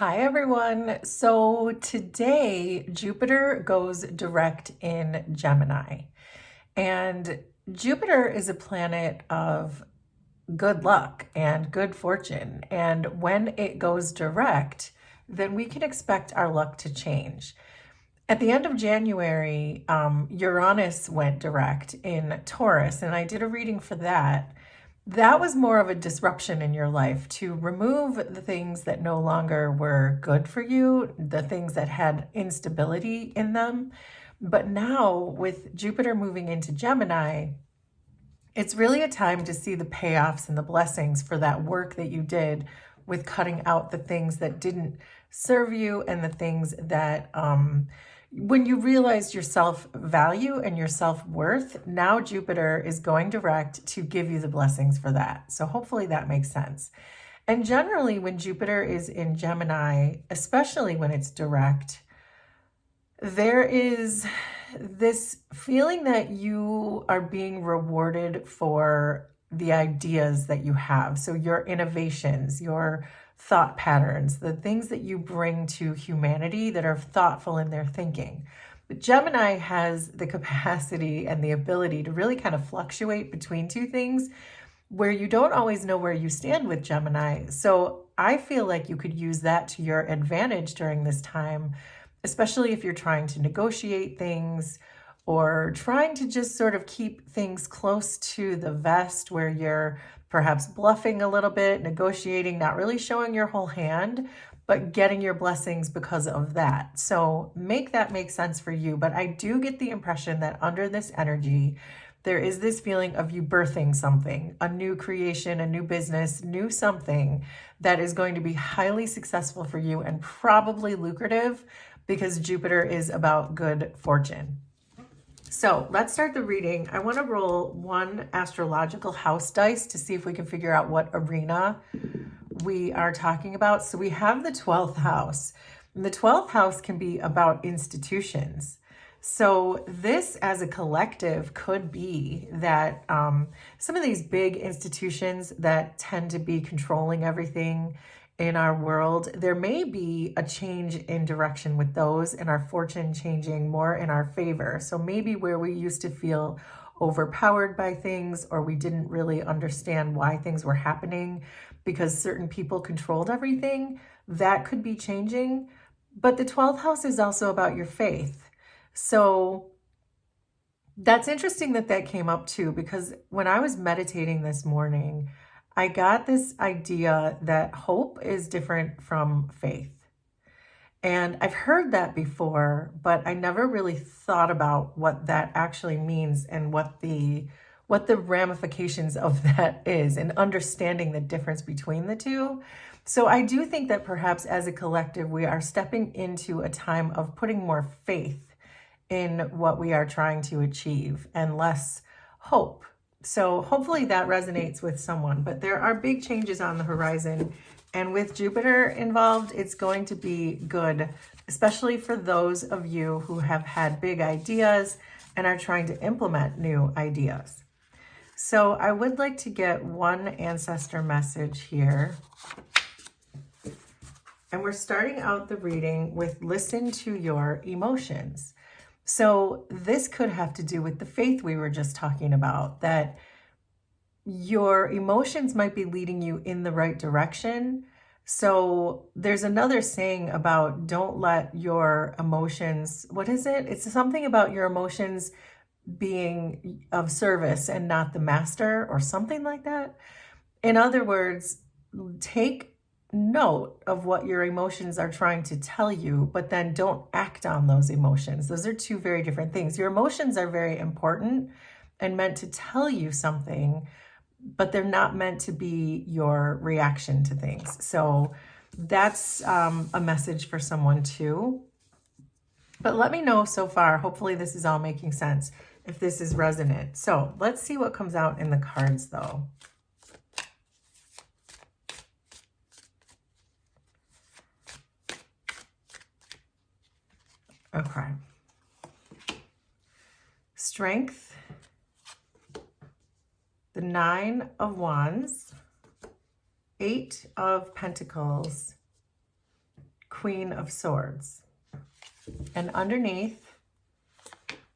Hi everyone. So today Jupiter goes direct in Gemini, and Jupiter is a planet of good luck and good fortune. And when it goes direct, then we can expect our luck to change. At the end of January, Uranus went direct in Taurus, and I did a reading for that. That was more of a disruption in your life to remove the things that no longer were good for you, the things that had instability in them. But now, with Jupiter moving into Gemini, it's really a time to see the payoffs and the blessings for that work that you did with cutting out the things that didn't serve you and the things that, when you realized your self value and your self worth, now Jupiter is going direct to give you the blessings for that. So hopefully that makes sense. And generally, when Jupiter is in Gemini, especially when it's direct, there is this feeling that you are being rewarded for the ideas that you have. So your innovations, your thought patterns, the things that you bring to humanity that are thoughtful in their thinking. But Gemini has the capacity and the ability to really kind of fluctuate between two things where you don't always know where you stand with Gemini. So I feel like you could use that to your advantage during this time, especially if you're trying to negotiate things or trying to just sort of keep things close to the vest where you're perhaps bluffing a little bit, negotiating, not really showing your whole hand, but getting your blessings because of that. So make that make sense for you. But I do get the impression that under this energy, there is this feeling of you birthing something, a new creation, a new business, new something that is going to be highly successful for you and probably lucrative because Jupiter is about good fortune. So let's start the reading. I want to roll one astrological house dice to see if we can figure out what arena we are talking about. So we have the 12th house. And the 12th house can be about institutions. So this as a collective could be that some of these big institutions that tend to be controlling everything in our world, there may be a change in direction with those and our fortune changing more in our favor. So maybe where we used to feel overpowered by things or we didn't really understand why things were happening because certain people controlled everything, that could be changing. But the 12th house is also about your faith. So that's interesting that that came up too, because when I was meditating this morning, I got this idea that hope is different from faith. And I've heard that before, but I never really thought about what that actually means and what the ramifications of that is and understanding the difference between the two. So I do think that perhaps as a collective, we are stepping into a time of putting more faith in what we are trying to achieve and less hope. So hopefully that resonates with someone, but there are big changes on the horizon. And with Jupiter involved, it's going to be good, especially for those of you who have had big ideas and are trying to implement new ideas. So I would like to get one ancestor message here. And we're starting out the reading with listen to your emotions. So this could have to do with the faith we were just talking about, that your emotions might be leading you in the right direction. So there's another saying about don't let your emotions, what is it? It's something about your emotions being of service and not the master or something like that. In other words, take note of what your emotions are trying to tell you, but then don't act on those emotions. Those are two very different things. Your emotions are very important and meant to tell you something, but they're not meant to be your reaction to things. So that's a message for someone too. But let me know so far. Hopefully this is all making sense if this is resonant. So let's see what comes out in the cards though. Okay. Strength, the 9 of Wands, 8 of Pentacles, Queen of Swords. And underneath,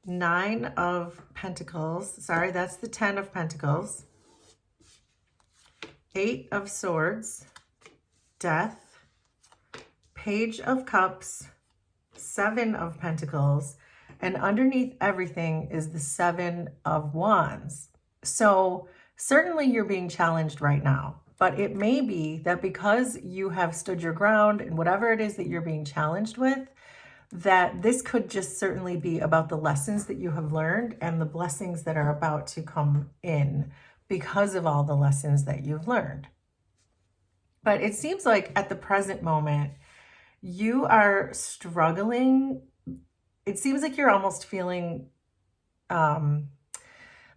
9 of Pentacles. Sorry, that's the 10 of Pentacles. 8 of Swords. Death. Page of Cups. 7 of Pentacles. And underneath everything is the 7 of Wands. So certainly you're being challenged right now. But it may be that because you have stood your ground and whatever it is that you're being challenged with, that this could just certainly be about the lessons that you have learned and the blessings that are about to come in because of all the lessons that you've learned. But it seems like at the present moment, you are struggling. It seems like you're almost feeling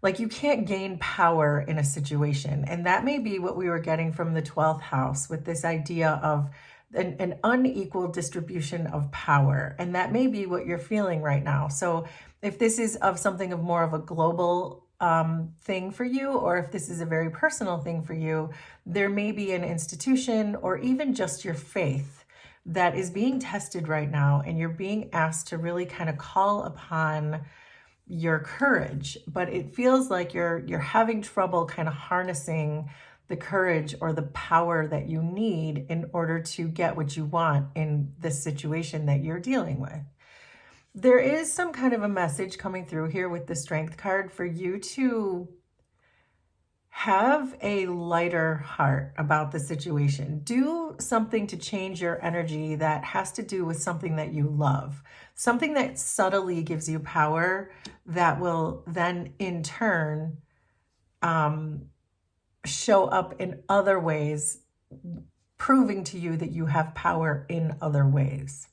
like you can't gain power in a situation. And that may be what we were getting from the 12th house with this idea of an unequal distribution of power. And that may be what you're feeling right now. So if this is of something of more of a global thing for you, or if this is a very personal thing for you, there may be an institution or even just your faith that is being tested right now. And you're being asked to really kind of call upon your courage, but it feels like you're having trouble kind of harnessing the courage or the power that you need in order to get what you want in this situation that you're dealing with. There is some kind of a message coming through here with the Strength card for you to have a lighter heart about the situation. Do something to change your energy that has to do with something that you love, something that subtly gives you power that will then in turn show up in other ways, proving to you that you have power in other ways.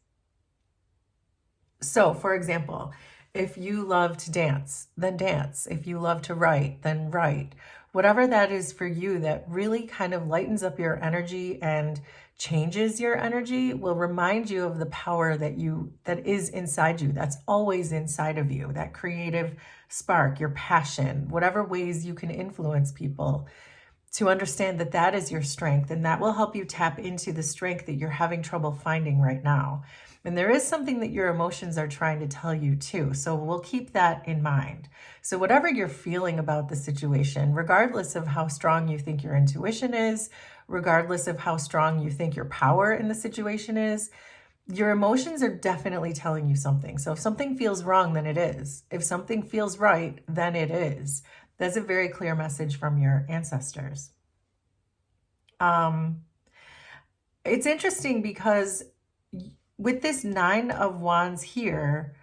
So, for example, if you love to dance, then dance. If you love to write, then write. Whatever that is for you that really kind of lightens up your energy and changes your energy will remind you of the power that is inside you, that's always inside of you, that creative spark, your passion, whatever ways you can influence people, to understand that that is your strength, and that will help you tap into the strength that you're having trouble finding right now. And there is something that your emotions are trying to tell you too. So we'll keep that in mind. So whatever you're feeling about the situation, regardless of how strong you think your intuition is, regardless of how strong you think your power in the situation is, your emotions are definitely telling you something. So if something feels wrong, then it is. If something feels right, then it is. That's a very clear message from your ancestors. It's interesting because with this 9 of Wands here,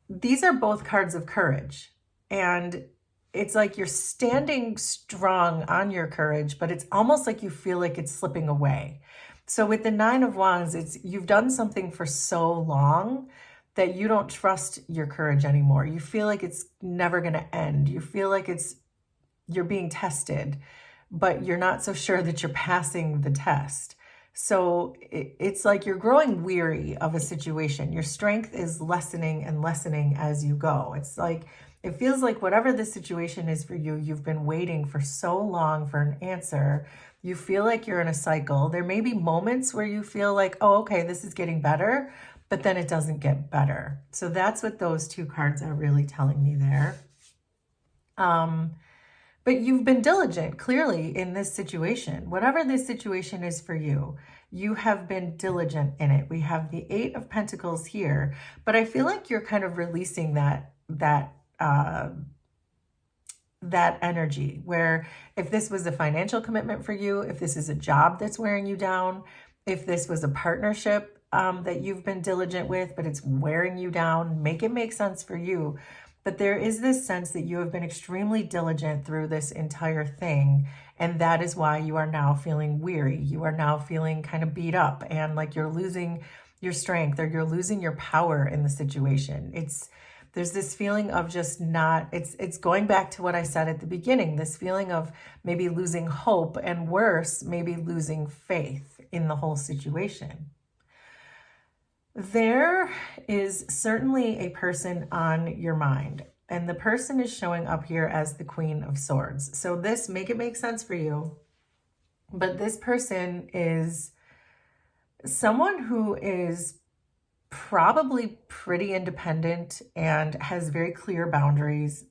these are both cards of courage. And it's like you're standing strong on your courage, but it's almost like you feel like it's slipping away. So with the 9 of Wands, you've done something for so long that you don't trust your courage anymore. You feel like it's never going to end. You feel like you're being tested, but you're not so sure that you're passing the test. So it's like you're growing weary of a situation. Your strength is lessening and lessening as you go. It's like, it feels like whatever the situation is for you, you've been waiting for so long for an answer. You feel like you're in a cycle. There may be moments where you feel like, oh, okay, this is getting better, but then it doesn't get better. So that's what those 2 cards are really telling me there. But you've been diligent, clearly, in this situation. Whatever this situation is for you, you have been diligent in it. We have the 8 of Pentacles here, but I feel like you're kind of releasing that energy, where if this was a financial commitment for you, if this is a job that's wearing you down, if this was a partnership that you've been diligent with, but it's wearing you down, make it make sense for you. But there is this sense that you have been extremely diligent through this entire thing. And that is why you are now feeling weary. You are now feeling kind of beat up and like you're losing your strength or you're losing your power in the situation. There's this feeling of just not, it's going back to what I said at the beginning, this feeling of maybe losing hope and worse, maybe losing faith in the whole situation. There is certainly a person on your mind, and the person is showing up here as the Queen of Swords. So make it make sense for you. But this person is someone who is probably pretty independent and has very clear boundaries.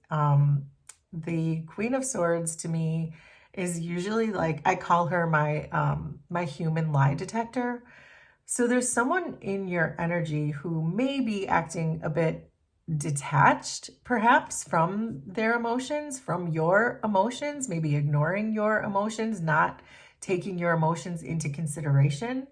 The Queen of Swords to me is usually like, I call her my human lie detector. So there's someone in your energy who may be acting a bit detached, perhaps from their emotions, from your emotions, maybe ignoring your emotions, not taking your emotions into consideration.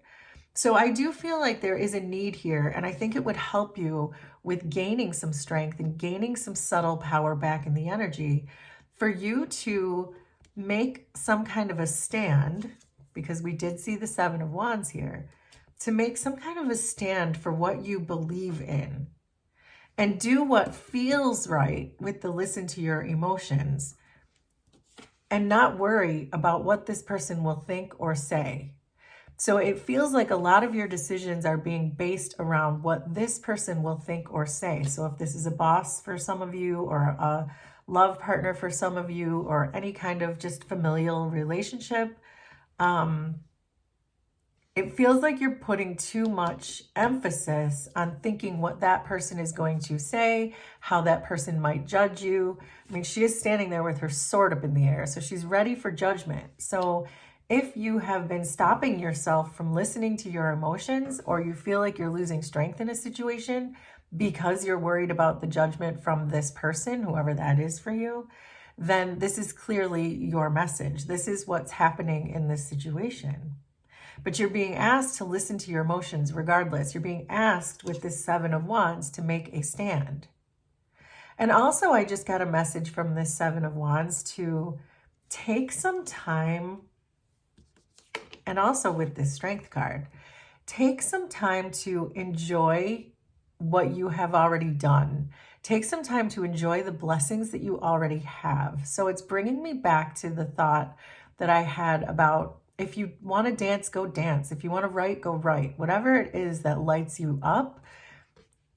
So I do feel like there is a need here, and I think it would help you with gaining some strength and gaining some subtle power back in the energy for you to make some kind of a stand, because we did see the Seven of Wands here, to make some kind of a stand for what you believe in and do what feels right with the listen to your emotions and not worry about what this person will think or say. So it feels like a lot of your decisions are being based around what this person will think or say. So if this is a boss for some of you, or a love partner for some of you, or any kind of just familial relationship, it feels like you're putting too much emphasis on thinking what that person is going to say, how that person might judge you. I mean, she is standing there with her sword up in the air, so she's ready for judgment. So if you have been stopping yourself from listening to your emotions, or you feel like you're losing strength in a situation because you're worried about the judgment from this person, whoever that is for you, then this is clearly your message. This is what's happening in this situation. But you're being asked to listen to your emotions regardless. You're being asked with this Seven of Wands to make a stand. And also, I just got a message from this Seven of Wands to take some time, and also with this Strength card, take some time to enjoy what you have already done. Take some time to enjoy the blessings that you already have. So it's bringing me back to the thought that I had about, if you want to dance, go dance. If you want to write, go write. Whatever it is that lights you up,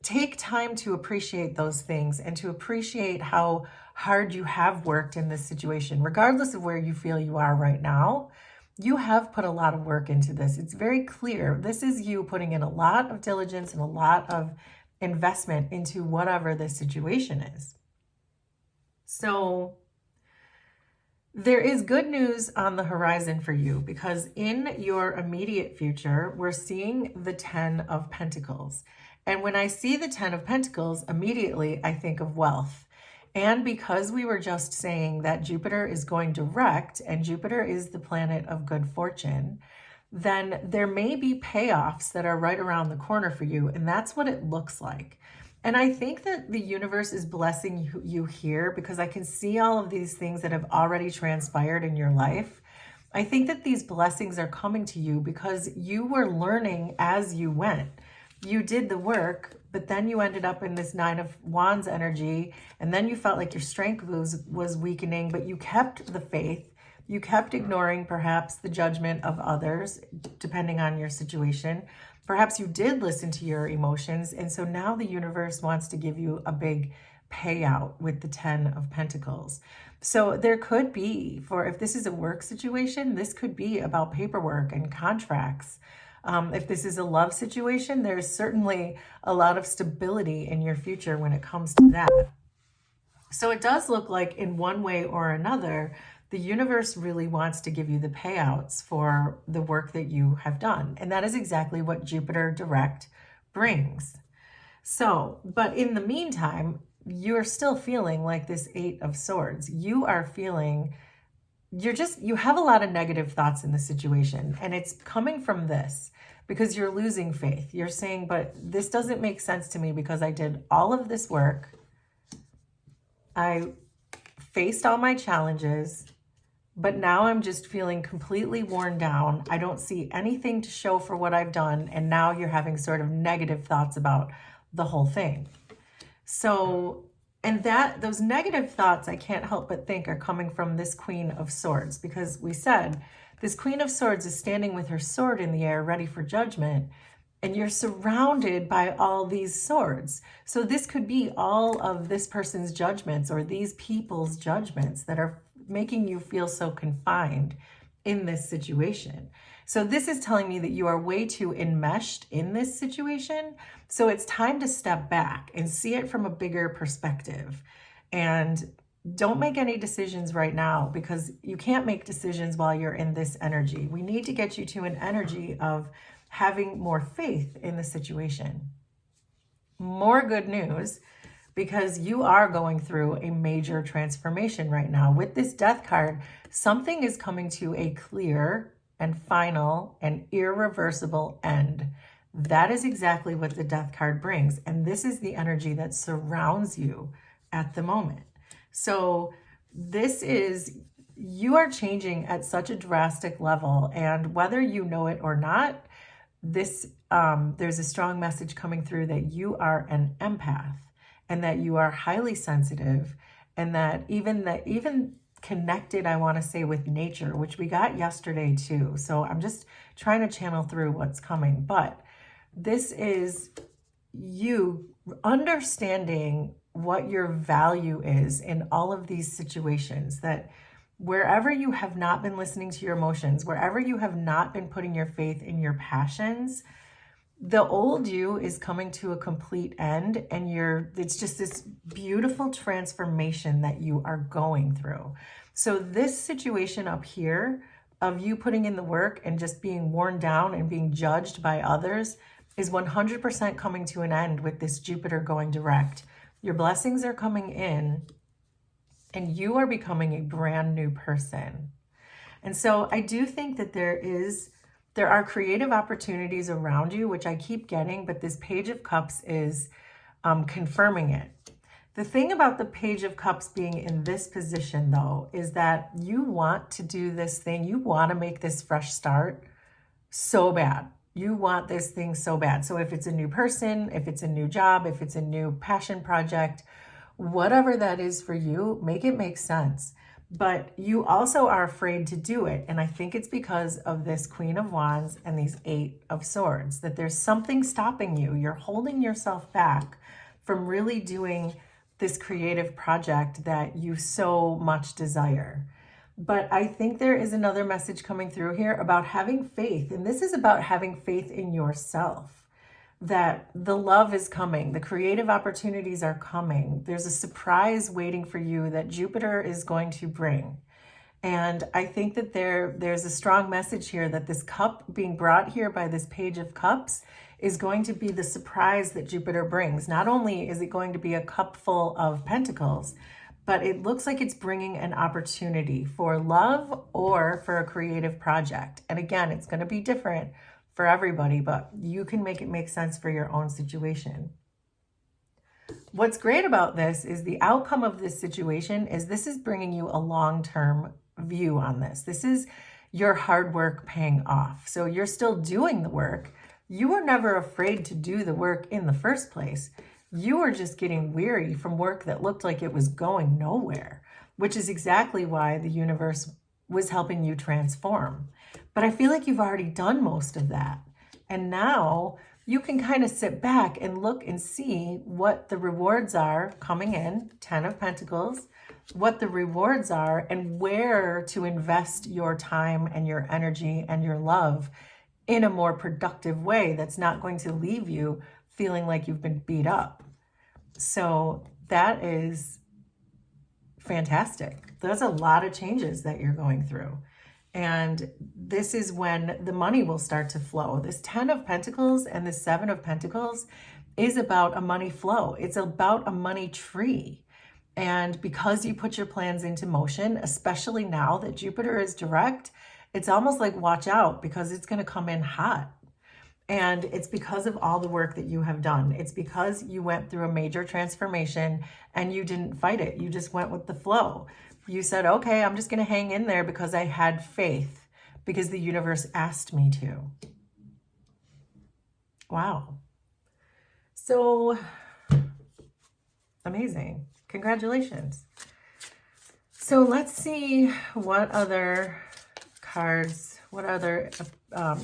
take time to appreciate those things and to appreciate how hard you have worked in this situation. Regardless of where you feel you are right now, you have put a lot of work into this. It's very clear. This is you putting in a lot of diligence and a lot of investment into whatever this situation is. So there is good news on the horizon for you, because in your immediate future, we're seeing the 10 of Pentacles. And when I see the 10 of Pentacles, immediately I think of wealth. And because we were just saying that Jupiter is going direct, and Jupiter is the planet of good fortune, then there may be payoffs that are right around the corner for you. And that's what it looks like. And I think that the universe is blessing you here, because I can see all of these things that have already transpired in your life. I think that these blessings are coming to you because you were learning as you went. You did the work, but then you ended up in this Nine of Wands energy, and then you felt like your strength was weakening, but you kept the faith. You kept ignoring perhaps the judgment of others, depending on your situation. Perhaps you did listen to your emotions, and so now the universe wants to give you a big payout with the 10 of Pentacles. So there could be, for if this is a work situation, this could be about paperwork and contracts. If this is a love situation, there's certainly a lot of stability in your future when it comes to that. So it does look like in one way or another, the universe really wants to give you the payouts for the work that you have done. And that is exactly what Jupiter direct brings. So, but in the meantime, you're still feeling like this Eight of Swords. You are feeling, you have a lot of negative thoughts in the situation. And it's coming from this, because you're losing faith. You're saying, but this doesn't make sense to me because I did all of this work. I faced all my challenges, but now I'm just feeling completely worn down. I don't see anything to show for what I've done. And now you're having sort of negative thoughts about the whole thing. So, and those negative thoughts, I can't help but think, are coming from this Queen of Swords, because we said this Queen of Swords is standing with her sword in the air, ready for judgment. And you're surrounded by all these swords. So this could be all of this person's judgments, or these people's judgments, that are making you feel so confined in this situation. So this is telling me that you are way too enmeshed in this situation. So it's time to step back and see it from a bigger perspective. And don't make any decisions right now, because you can't make decisions while you're in this energy. We need to get you to an energy of having more faith in the situation. More good news, because you are going through a major transformation right now. With this Death card, something is coming to a clear and final and irreversible end. That is exactly what the Death card brings. And this is the energy that surrounds you at the moment. So this is, you are changing at such a drastic level. And whether you know it or not, this there's a strong message coming through that you are an empath, and that you are highly sensitive, and that even connected, I want to say, with nature, which we got yesterday too. So I'm just trying to channel through what's coming. But this is you understanding what your value is in all of these situations, that wherever you have not been listening to your emotions, wherever you have not been putting your faith in your passions, the old you is coming to a complete end, and it's just this beautiful transformation that you are going through. So this situation up here of you putting in the work and just being worn down and being judged by others is 100% coming to an end with this Jupiter going direct. Your blessings are coming in, and you are becoming a brand new person. And so I do think that there are creative opportunities around you, which I keep getting, but this Page of Cups is confirming it. The thing about the Page of Cups being in this position, though, is that you want to do this thing. You want to make this fresh start so bad. You want this thing so bad. So if it's a new person, if it's a new job, if it's a new passion project, whatever that is for you, make it make sense. But you also are afraid to do it. And I think it's because of this Queen of Wands and these Eight of Swords, that there's something stopping you. You're holding yourself back from really doing this creative project that you so much desire. But I think there is another message coming through here about having faith. And this is about having faith in yourself, that the love is coming, the creative opportunities are coming. There's a surprise waiting for you that Jupiter is going to bring. And I think that there's a strong message here that this cup being brought here by this Page of Cups is going to be the surprise that Jupiter brings. Not only is it going to be a cup full of pentacles, but it looks like it's bringing an opportunity for love or for a creative project. And again, it's going to be different for everybody, but you can make it make sense for your own situation. What's great about this is the outcome of this situation is this is bringing you a long-term view on this. This is your hard work paying off. So you're still doing the work. You were never afraid to do the work in the first place. You were just getting weary from work that looked like it was going nowhere, which is exactly why the universe was helping you transform. But I feel like you've already done most of that. And now you can kind of sit back and look and see what the rewards are coming in, 10 of Pentacles, what the rewards are and where to invest your time and your energy and your love in a more productive way that's not going to leave you feeling like you've been beat up. So that is fantastic. There's a lot of changes that you're going through. And this is when the money will start to flow. This 10 of Pentacles and the 7 of Pentacles is about a money flow. It's about a money tree. And because you put your plans into motion, especially now that Jupiter is direct, it's almost like watch out, because it's going to come in hot. And it's because of all the work that you have done. It's because you went through a major transformation and you didn't fight it. You just went with the flow. You said, okay, I'm just going to hang in there because I had faith, because the universe asked me to. Wow. So amazing. Congratulations. So let's see what other cards, what other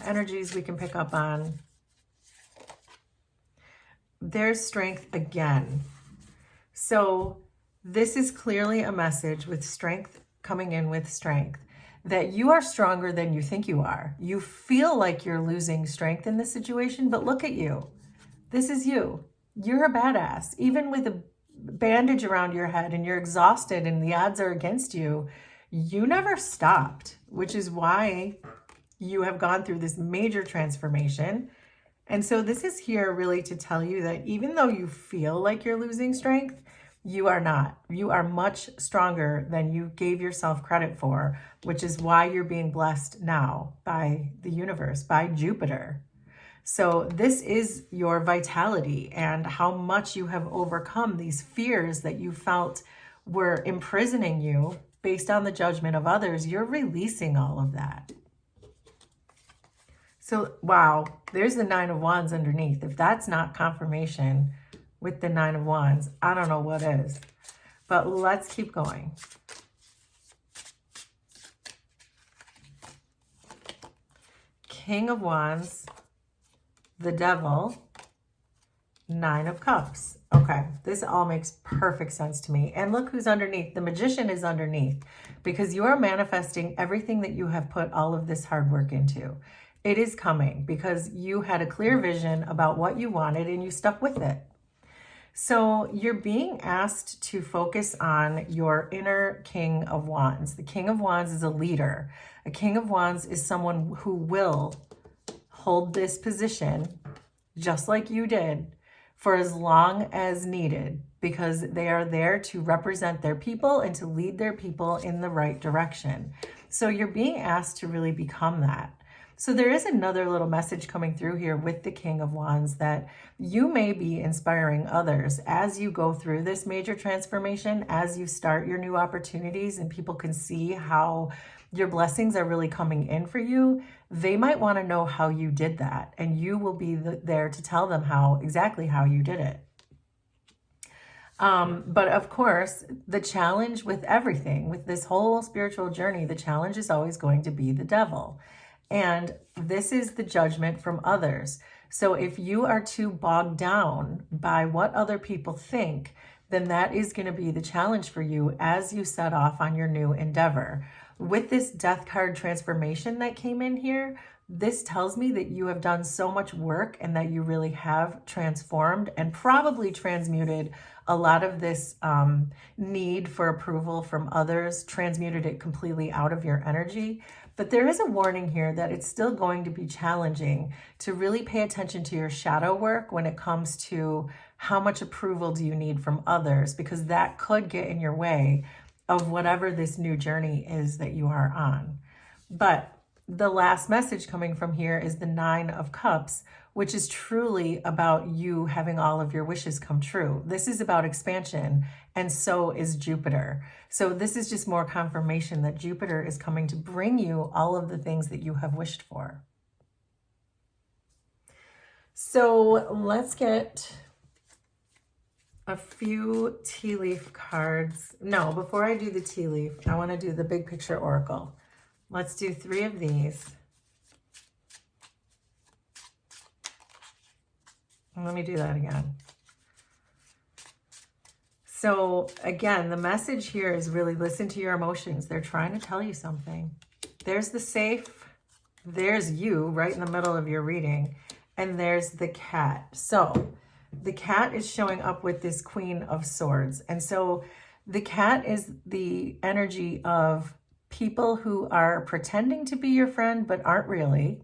energies we can pick up on. There's strength again. So this is clearly a message with strength coming in with strength, that you are stronger than you think you are. You feel like you're losing strength in this situation, but look at you. This is you. You're a badass. Even with a bandage around your head and you're exhausted and the odds are against you, you never stopped, which is why you have gone through this major transformation. And so this is here really to tell you that even though you feel like you're losing strength, you are not. You are much stronger than you gave yourself credit for, which is why you're being blessed now by the universe, by Jupiter. So this is your vitality and how much you have overcome these fears that you felt were imprisoning you based on the judgment of others. You're releasing all of that. So, wow, there's the Nine of Wands underneath. If that's not confirmation with the Nine of Wands, I don't know what is. But let's keep going. King of Wands, the Devil, Nine of Cups. Okay, this all makes perfect sense to me. And look who's underneath. The Magician is underneath because you are manifesting everything that you have put all of this hard work into. It is coming because you had a clear vision about what you wanted and you stuck with it. So you're being asked to focus on your inner King of Wands. The King of Wands is a leader. A King of Wands is someone who will hold this position just like you did for as long as needed because they are there to represent their people and to lead their people in the right direction. So you're being asked to really become that. So there is another little message coming through here with the King of Wands that you may be inspiring others as you go through this major transformation, as you start your new opportunities and people can see how your blessings are really coming in for you. They might want to know how you did that, and you will be there to tell them exactly how you did it. But of course, the challenge with everything, with this whole spiritual journey, the challenge is always going to be the devil. And this is the judgment from others. So if you are too bogged down by what other people think, then that is going to be the challenge for you as you set off on your new endeavor. With this death card transformation that came in here, this tells me that you have done so much work and that you really have transformed and probably transmuted a lot of this need for approval from others, transmuted it completely out of your energy. But there is a warning here that it's still going to be challenging to really pay attention to your shadow work when it comes to how much approval do you need from others, because that could get in your way of whatever this new journey is that you are on. But the last message coming from here is the Nine of Cups, which is truly about you having all of your wishes come true. This is about expansion, and so is Jupiter. So this is just more confirmation that Jupiter is coming to bring you all of the things that you have wished for. So let's get a few tea leaf cards. No, before I do the tea leaf, I want to do the big picture oracle. Let's do 3 of these. Let me do that again. So again, the message here is really listen to your emotions. They're trying to tell you something. There's the safe. There's you right in the middle of your reading. And there's the cat. So the cat is showing up with this Queen of Swords. And so the cat is the energy of people who are pretending to be your friend but aren't really,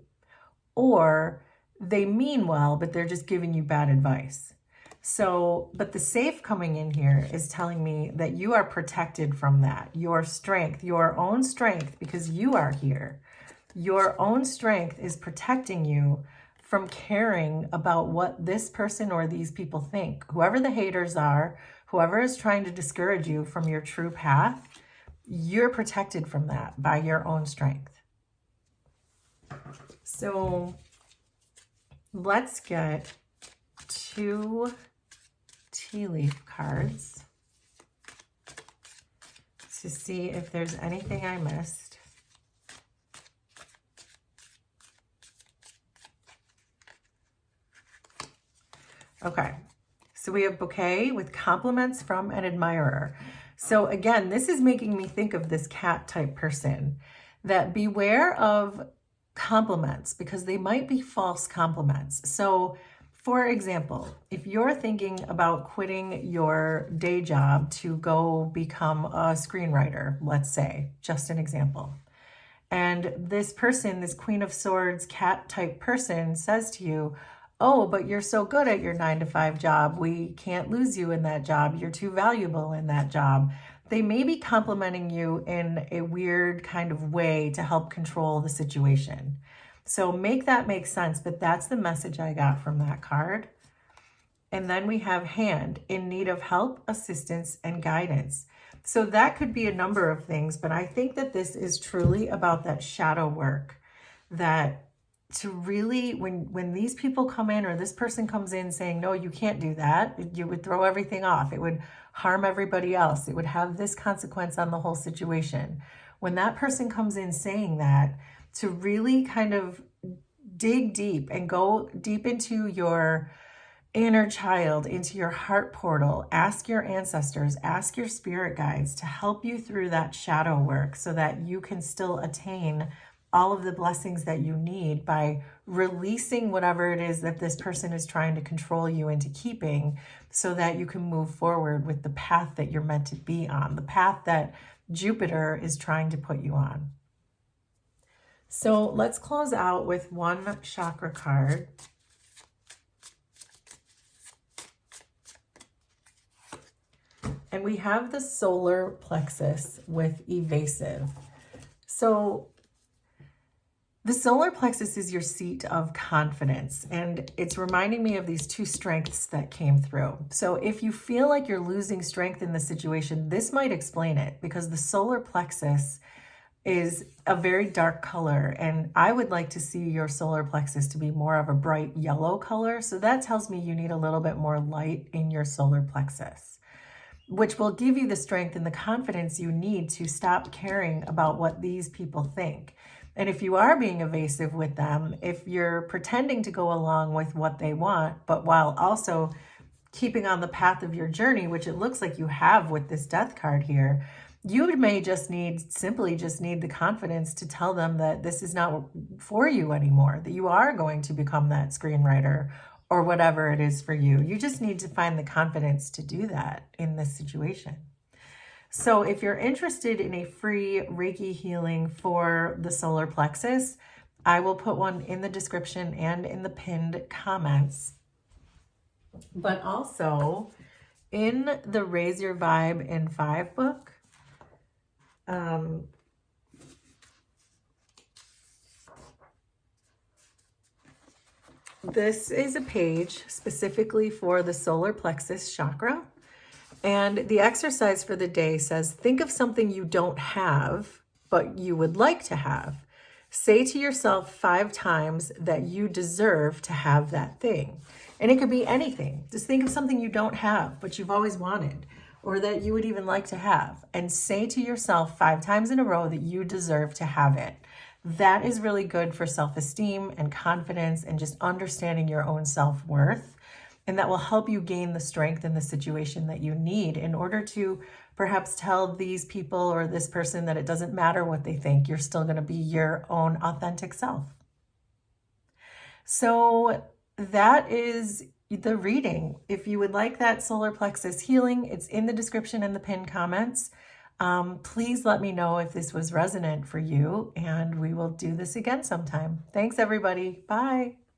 or they mean well, but they're just giving you bad advice. So, but the safe coming in here is telling me that you are protected from that. Your strength, your own strength, because you are here. Your own strength is protecting you from caring about what this person or these people think. Whoever the haters are, whoever is trying to discourage you from your true path, you're protected from that by your own strength. So let's get 2 tea leaf cards to see if there's anything I missed. Okay, so we have bouquet with compliments from an admirer. So again, this is making me think of this cat type person. that beware of compliments because they might be false compliments. So, for example, if you're thinking about quitting your day job to go become a screenwriter, let's say, just an example, and this person, this Queen of Swords cat type person says to you, oh, but you're so good at your 9 to 5 job. We can't lose you in that job. You're too valuable in that job. They may be complimenting you in a weird kind of way to help control the situation. So make that make sense, but that's the message I got from that card. And then we have hand, in need of help, assistance, and guidance. So that could be a number of things, but I think that this is truly about that shadow work, that to really, when these people come in or this person comes in saying, no, you can't do that, you would throw everything off. It would harm everybody else. It would have this consequence on the whole situation. When that person comes in saying that, to really kind of dig deep and go deep into your inner child, into your heart portal, ask your ancestors, ask your spirit guides to help you through that shadow work so that you can still attain all of the blessings that you need by releasing whatever it is that this person is trying to control you into keeping, so that you can move forward with the path that you're meant to be on, the path that Jupiter is trying to put you on. So let's close out with one chakra card. And we have the solar plexus with evasive. So the solar plexus is your seat of confidence, and it's reminding me of these two strengths that came through. So if you feel like you're losing strength in the situation, this might explain it, because the solar plexus is a very dark color, and I would like to see your solar plexus to be more of a bright yellow color. So that tells me you need a little bit more light in your solar plexus, which will give you the strength and the confidence you need to stop caring about what these people think. And if you are being evasive with them, if you're pretending to go along with what they want, but while also keeping on the path of your journey, which it looks like you have with this death card here, you may simply just need the confidence to tell them that this is not for you anymore, that you are going to become that screenwriter or whatever it is for you. You just need to find the confidence to do that in this situation. So if you're interested in a free Reiki healing for the solar plexus, I will put one in the description and in the pinned comments. But also in the Raise Your Vibe in 5 book, this is a page specifically for the solar plexus chakra. And the exercise for the day says, think of something you don't have, but you would like to have. Say to yourself 5 times that you deserve to have that thing. And it could be anything. Just think of something you don't have, but you've always wanted, or that you would even like to have. And say to yourself 5 times in a row that you deserve to have it. That is really good for self-esteem and confidence and just understanding your own self-worth. And that will help you gain the strength in the situation that you need in order to perhaps tell these people or this person that it doesn't matter what they think. You're still going to be your own authentic self. So that is the reading. If you would like that solar plexus healing, it's in the description and the pinned comments. Please let me know if this was resonant for you, and we will do this again sometime. Thanks, everybody. Bye.